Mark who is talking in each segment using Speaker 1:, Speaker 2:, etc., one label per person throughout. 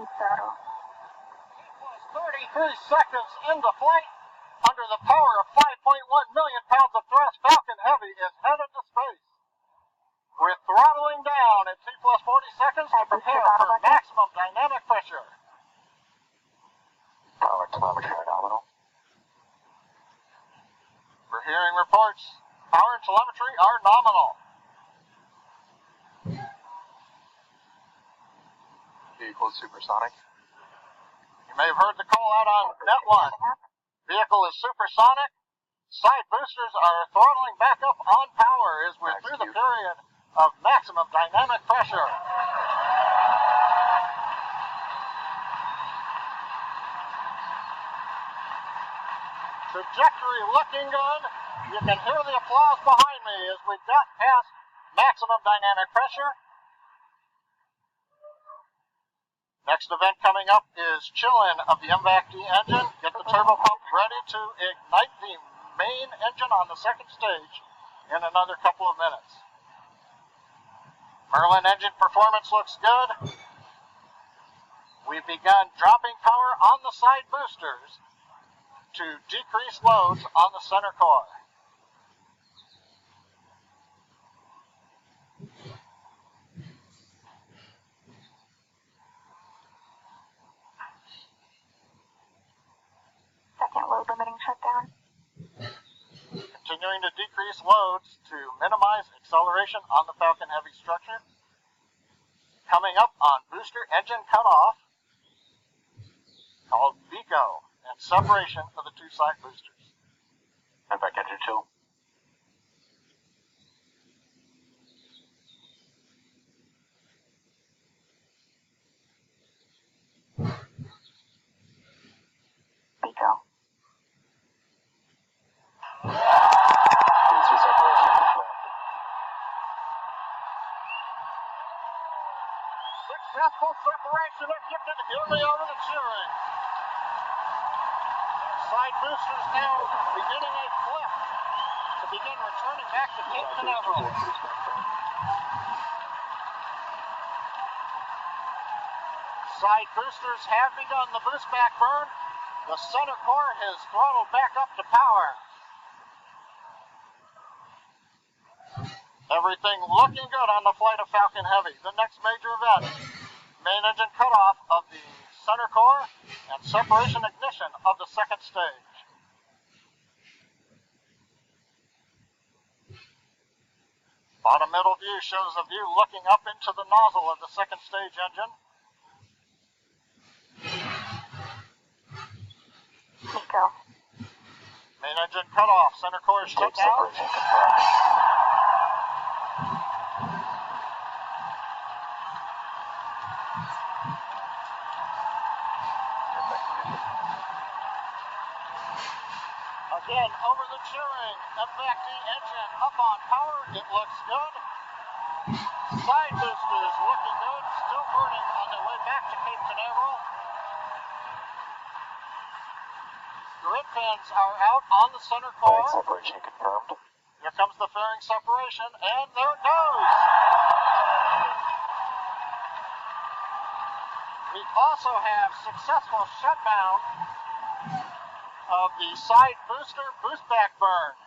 Speaker 1: keep throttle.
Speaker 2: 33 seconds into flight. Under the power of 5.1 million pounds of thrust, Falcon Heavy is headed to space. We're throttling down at T plus 40 seconds to prepare for maximum dynamic pressure.
Speaker 3: Power telemetry are nominal.
Speaker 2: We're hearing reports. Power and telemetry are nominal.
Speaker 3: Vehicle supersonic.
Speaker 2: You may have heard the call out on Net 1. Vehicle is supersonic. Side boosters are throttling back up on power as we're through the period of maximum dynamic pressure. Trajectory looking good. You can hear the applause behind me as we got past maximum dynamic pressure. Next event coming up is chill-in of the MVAC-D engine. Get the turbo pump ready to ignite the main engine on the second stage in another couple of minutes. Merlin engine performance looks good. We've begun dropping power on the side boosters to decrease loads on the center core.
Speaker 1: Second load limiting shutdown.
Speaker 2: Continuing to decrease loads to minimize acceleration on the Falcon Heavy structure. Coming up on booster engine cutoff, called BECO, and separation of the two side boosters.
Speaker 3: MVAC engine chill.
Speaker 1: BECO.
Speaker 3: Booster separation confirmed.
Speaker 2: Successful separation shifted nearly over the cheering. Side boosters now beginning a flip to begin returning back to Cape Canaveral. Side boosters have begun the boost back burn. The center core has throttled back up to power. Everything looking good on the flight of Falcon Heavy. The next major event, main engine cutoff of the center core and separation ignition of the second stage. Bottom middle view shows a view looking up into the nozzle of the second stage engine.
Speaker 1: BECO.
Speaker 2: Main engine cutoff, center core is shut down.
Speaker 3: Separation confirmed.
Speaker 2: Again, over the cheering, MVAC-D engine up on power, it looks good. Side boosters looking good, still burning on their way back to Cape Canaveral. Grid pins are out on the center core.
Speaker 3: Fairing separation confirmed.
Speaker 2: Here comes the fairing separation, and there it goes. We also have successful shutdown of the side booster boost back burn.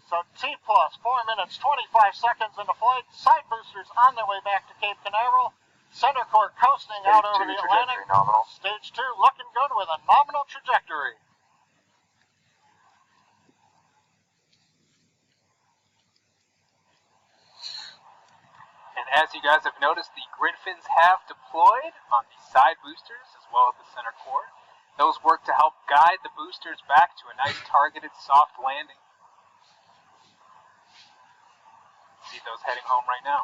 Speaker 2: So T plus 4 minutes 25 seconds into flight. Side boosters on their way back to Cape Canaveral. Center core coasting out over the Atlantic.
Speaker 3: Nominal.
Speaker 2: Stage 2 looking good with a nominal trajectory.
Speaker 4: And as you guys have noticed, the grid fins have deployed on the side boosters as well as the center core. Those work to help guide the boosters back to a nice targeted soft landing. See those heading home right now.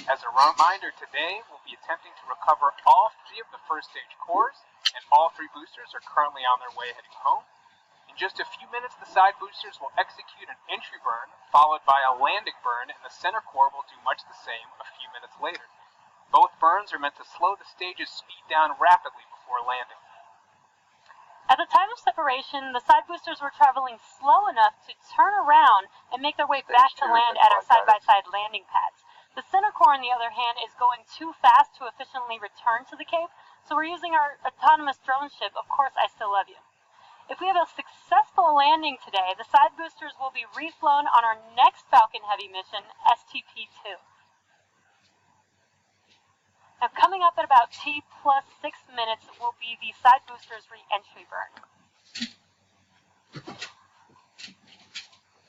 Speaker 4: As a reminder, today we'll be attempting to recover all 3 of the first stage cores, and all 3 boosters are currently on their way heading home. In just a few minutes, the side boosters will execute an entry burn, followed by a landing burn, and the center core will do much the same a few minutes later. Both burns are meant to slow the stage's speed down rapidly before landing.
Speaker 5: At the time of separation, the side boosters were traveling slow enough to turn around and make their way back to land at our side-by-side landing pads. The center core, on the other hand, is going too fast to efficiently return to the Cape, so we're using our autonomous drone ship, Of Course I Still Love You. If we have a successful landing today, the side boosters will be reflown on our next Falcon Heavy mission, STP-2. Now, coming up at about T plus 6 minutes will be the side boosters re-entry burn.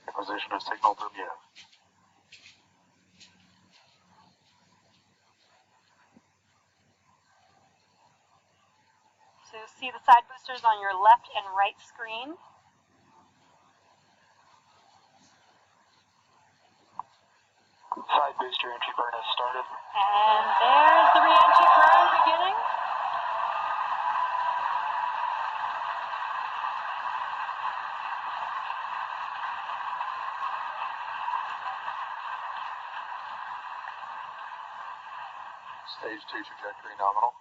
Speaker 3: Acquisition of signal Bermuda.
Speaker 5: So you'll see the side boosters on your left and right screen.
Speaker 3: Side booster entry burn has started.
Speaker 5: And there's the re-entry burn beginning.
Speaker 3: Stage 2 trajectory nominal.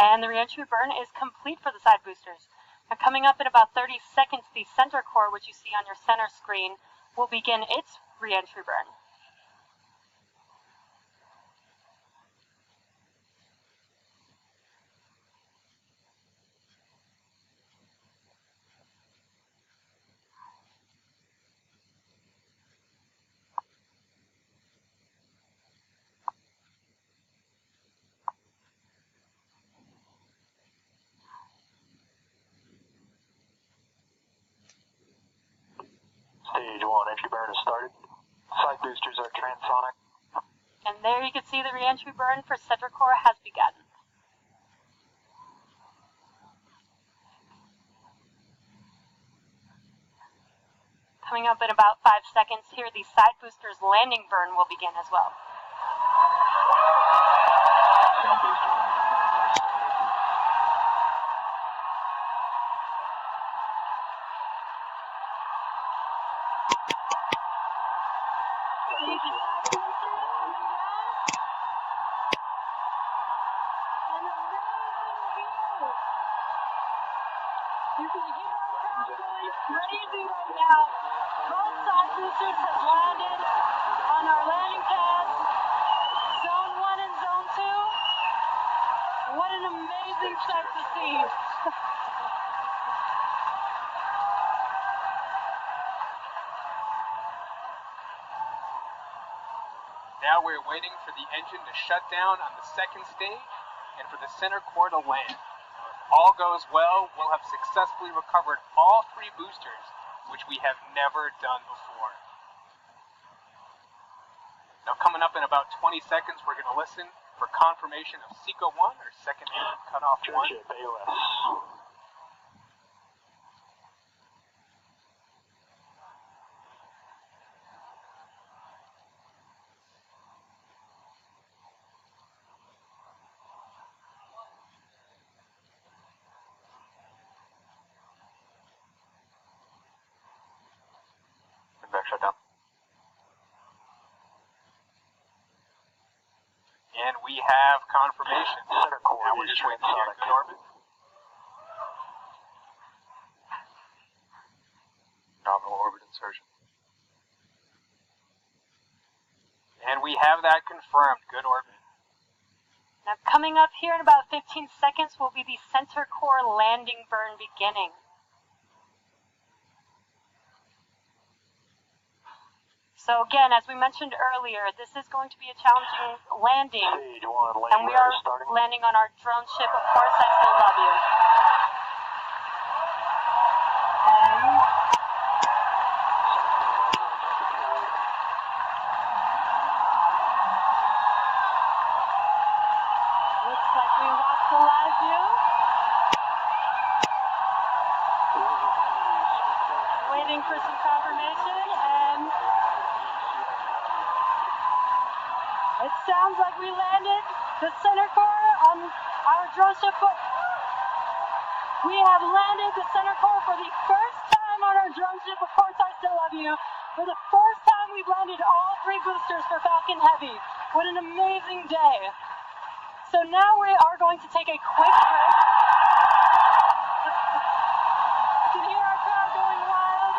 Speaker 5: And the re-entry burn is complete for the side boosters. Now, coming up in about 30 seconds, the center core, which you see on your center screen, will begin its re-entry burn.
Speaker 3: Stage 1 entry burn has started. Side boosters are transonic.
Speaker 5: And there you can see the re-entry burn for center core has begun. Coming up in about 5 seconds here, the side boosters landing burn will begin as well. You can hear our crowd going crazy right now. Both side boosters have landed on our landing pads, Zone 1 and Zone 2. What an amazing sight to see.
Speaker 4: Now we're waiting for the engine to shut down on the second stage and for the center core to land. If all goes well, we'll have successfully recovered all 3 boosters, which we have never done before. Now coming up in about 20 seconds, we're going to listen for confirmation of SECO 1, or second engine cutoff 1.
Speaker 3: Church at AOS. Back shutdown.
Speaker 4: And we have confirmation.
Speaker 3: Center core
Speaker 4: Now we're
Speaker 3: is
Speaker 4: just waiting to get
Speaker 3: transonic.
Speaker 4: good orbit.
Speaker 3: Nominal orbit insertion.
Speaker 4: And we have that confirmed. Good orbit.
Speaker 5: Now, coming up here in about 15 seconds will be the center core landing burn beginning. So again, as we mentioned earlier, this is going to be a challenging landing,
Speaker 3: Stage 1
Speaker 5: and
Speaker 3: landing
Speaker 5: we are
Speaker 3: burn starting.
Speaker 5: landing on our drone ship, Of Course I Still Love You. And looks like we lost the live view. Waiting for some confirmation, and it sounds like we landed the center core on our drone ship. We have landed the center core for the first time on our drone ship, Of Course I Still Love You. For the first time, we've landed all 3 boosters for Falcon Heavy. What an amazing day. So now we are going to take a quick break. You can hear our crowd going wild.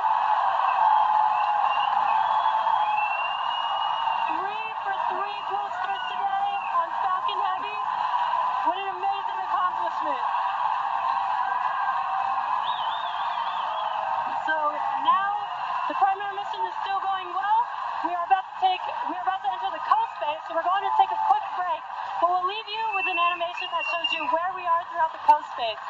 Speaker 5: 3 for accomplishment. So now the primary mission is still going well. We are about to enter the coast base, so we're going to take a quick break, but we'll leave you with an animation that shows you where we are throughout the coast base.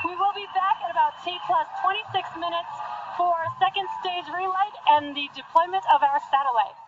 Speaker 5: We will be back at about T plus 26 minutes for second stage relight and the deployment of our satellite.